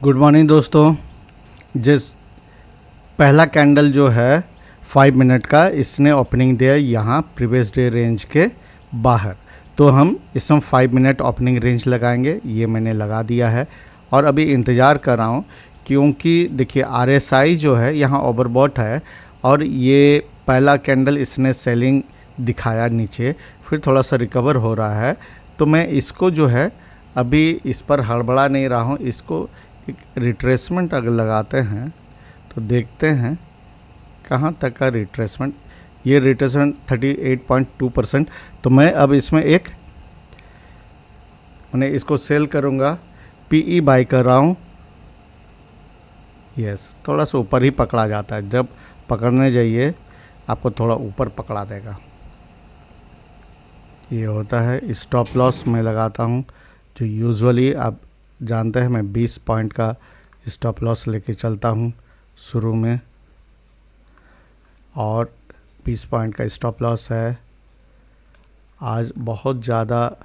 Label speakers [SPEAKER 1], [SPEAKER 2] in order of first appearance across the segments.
[SPEAKER 1] Good morning दोस्तों। जिस पहला कैंडल जो है 5 मिनट का, इसने ओपनिंग दिया यहाँ प्रीवियस डे रेंज के बाहर, तो हम इसमें 5 मिनट ओपनिंग रेंज लगाएंगे। ये मैंने लगा दिया है और अभी इंतज़ार कर रहा हूँ, क्योंकि देखिए RSI जो है यहाँ ओवरबॉट है और ये पहला कैंडल इसने सेलिंग दिखाया नीचे, फिर थोड़ा सा रिकवर हो रहा है। तो मैं इसको जो है अभी इस पर हड़बड़ा नहीं रहा हूँ, इसको एक रिट्रेसमेंट अगर लगाते हैं तो देखते हैं कहाँ तक का रिट्रेसमेंट। ये रिट्रेसमेंट 38.2%। तो मैं अब इसमें मैंने इसको सेल करूँगा, PE बाई कर रहा हूँ। यस, थोड़ा सा ऊपर ही पकड़ा जाता है, जब पकड़ने जाइए आपको थोड़ा ऊपर पकड़ा देगा, ये होता है। स्टॉप लॉस मैं लगाता हूँ, जो यूजुअली आप जानते हैं मैं 20 पॉइंट का स्टॉप लॉस लेके चलता हूँ शुरू में, और 20 पॉइंट का स्टॉप लॉस है। आज बहुत ज़्यादा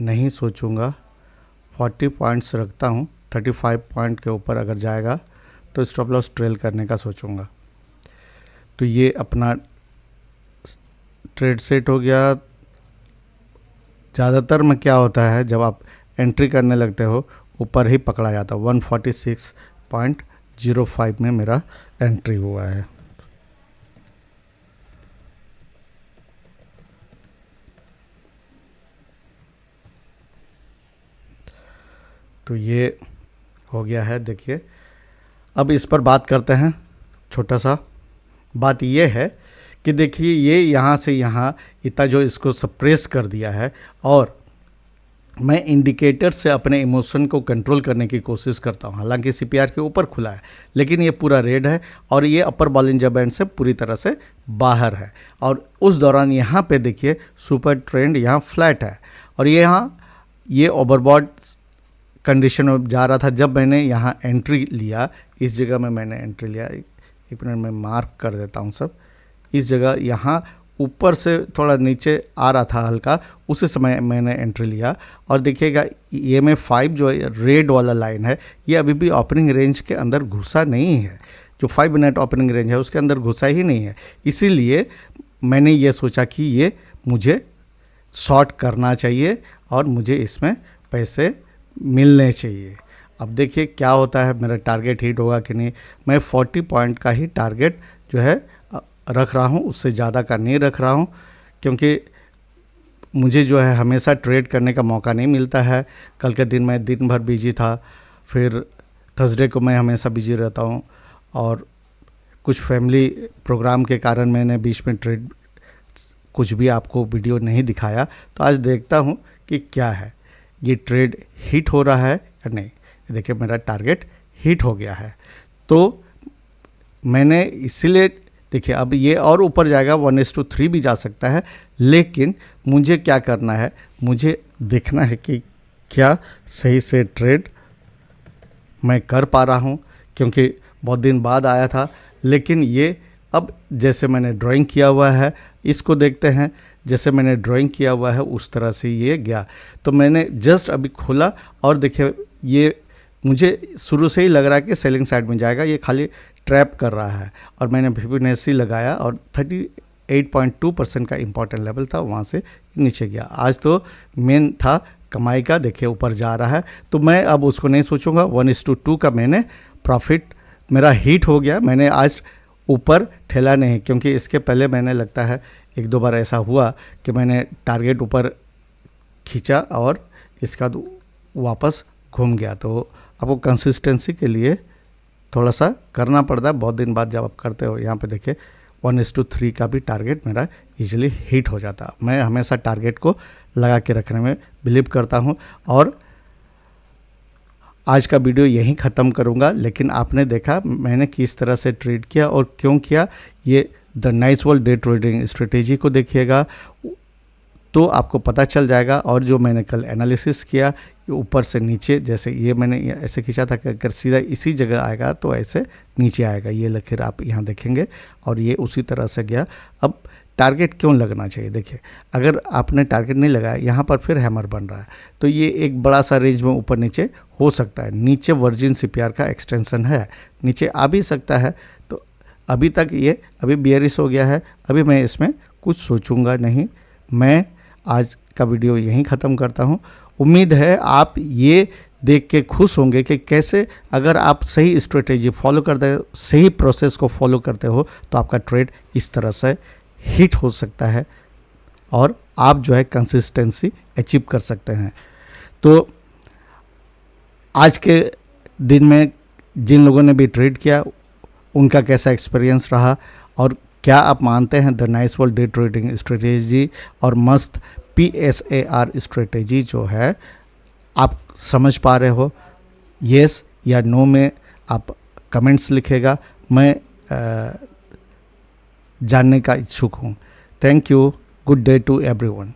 [SPEAKER 1] नहीं सोचूंगा, 40 पॉइंट्स रखता हूँ। 35 पॉइंट के ऊपर अगर जाएगा तो स्टॉप लॉस ट्रेल करने का सोचूंगा। तो ये अपना ट्रेड सेट हो गया। ज़्यादातर में क्या होता है, जब आप एंट्री करने लगते हो ऊपर ही पकड़ा जाता है। 146.05 में मेरा एंट्री हुआ है। तो ये हो गया है। देखिए अब इस पर बात करते हैं। छोटा सा बात ये है कि देखिए ये यहाँ से यहाँ इतना जो इसको सप्रेस कर दिया है, और मैं इंडिकेटर से अपने इमोशन को कंट्रोल करने की कोशिश करता हूँ। हालांकि CPR के ऊपर खुला है, लेकिन ये पूरा रेड है और ये अपर बॉलिंजर बैंड से पूरी तरह से बाहर है। और उस दौरान यहाँ पे देखिए सुपर ट्रेंड यहाँ फ्लैट है, और ये ओवरबॉट कंडीशन में जा रहा था। जब मैंने यहाँ एंट्री लिया, इस जगह में मैंने एंट्री लिया, एक मिनट में मार्क कर देता हूँ सब। इस जगह यहाँ ऊपर से थोड़ा नीचे आ रहा था हल्का, उसी समय मैंने एंट्री लिया। और देखिएगा EMA5 जो रेड वाला लाइन है, ये अभी भी ओपनिंग रेंज के अंदर घुसा नहीं है। जो 5 मिनट ओपनिंग रेंज है उसके अंदर घुसा ही नहीं है। इसीलिए मैंने ये सोचा कि ये मुझे शॉर्ट करना चाहिए और मुझे इसमें पैसे मिलने चाहिए। अब देखिए क्या होता है, मेरा टारगेट हिट होगा कि नहीं। मैं 40 पॉइंट का ही टारगेट जो है रख रहा हूँ, उससे ज़्यादा का नहीं रख रहा हूँ, क्योंकि मुझे जो है हमेशा ट्रेड करने का मौका नहीं मिलता है। कल के दिन मैं दिन भर बिजी था, फिर थर्सडे को मैं हमेशा बिजी रहता हूँ, और कुछ फैमिली प्रोग्राम के कारण मैंने बीच में ट्रेड कुछ भी आपको वीडियो नहीं दिखाया। तो आज देखता हूँ कि क्या है, ये ट्रेड हिट हो रहा है या नहीं। देखिए मेरा टारगेट हिट हो गया है। तो मैंने इसीलिए देखिए अब ये और ऊपर जाएगा, 1:3 भी जा सकता है, लेकिन मुझे क्या करना है, मुझे देखना है कि क्या सही से ट्रेड मैं कर पा रहा हूँ, क्योंकि बहुत दिन बाद आया था। लेकिन ये अब जैसे मैंने ड्राइंग किया हुआ है, इसको देखते हैं। जैसे मैंने ड्राइंग किया हुआ है उस तरह से ये गया। तो मैंने जस्ट अभी खोला और देखिए ये मुझे शुरू से ही लग रहा है कि सेलिंग साइड में जाएगा, ये खाली ट्रैप कर रहा है। और मैंने फिबोनाची लगाया और 38.2% का इम्पॉर्टेंट लेवल था, वहाँ से नीचे गया। आज तो मेन था कमाई का, देखिए ऊपर जा रहा है। तो मैं अब उसको नहीं सोचूंगा। 1:2 का मैंने प्रॉफिट मेरा हिट हो गया। मैंने आज ऊपर ठेला नहीं, क्योंकि इसके पहले मैंने लगता है 1-2 बार ऐसा हुआ कि मैंने टारगेट ऊपर खींचा और इसका वापस घूम गया। तो आपको कंसिस्टेंसी के लिए थोड़ा सा करना पड़ता है, बहुत दिन बाद जब आप करते हो। यहाँ पे देखिए 1:3 का भी टारगेट मेरा इजीली हिट हो जाता। मैं हमेशा टारगेट को लगा के रखने में बिलीव करता हूँ। और आज का वीडियो यहीं ख़त्म करूँगा, लेकिन आपने देखा मैंने किस तरह से ट्रेड किया और क्यों किया। ये the nice world day trading strategy को देखिएगा तो आपको पता चल जाएगा। और जो मैंने कल एनालिसिस किया, ऊपर से नीचे, जैसे ये मैंने ऐसे खींचा था कि अगर सीधा इसी जगह आएगा तो ऐसे नीचे आएगा, ये लकीर आप यहाँ देखेंगे, और ये उसी तरह से गया। अब टारगेट क्यों लगना चाहिए? देखिए, अगर आपने टारगेट नहीं लगाया, यहाँ पर फिर हैमर बन रहा है, तो ये एक बड़ा सा रेंज में ऊपर नीचे हो सकता है। नीचे वर्जिन सीपीआर का एक्सटेंशन है, नीचे आ भी सकता है। तो अभी तक ये अभी बेयरिश हो गया है, अभी मैं इसमें कुछ सोचूंगा नहीं। मैं आज का वीडियो यहीं ख़त्म करता हूँ। उम्मीद है आप ये देख के खुश होंगे कि कैसे अगर आप सही स्ट्रेटेजी फॉलो करते हो, सही प्रोसेस को फॉलो करते हो, तो आपका ट्रेड इस तरह से हिट हो सकता है और आप जो है कंसिस्टेंसी अचीव कर सकते हैं। तो आज के दिन में जिन लोगों ने भी ट्रेड किया, उनका कैसा एक्सपीरियंस रहा, और क्या आप मानते हैं the nice world day trading strategy और मस्त PSAR स्ट्रेटेजी जो है आप समझ पा रहे हो? येस या नो में आप कमेंट्स लिखेगा, मैं जानने का इच्छुक हूँ। Thank you, good day to everyone.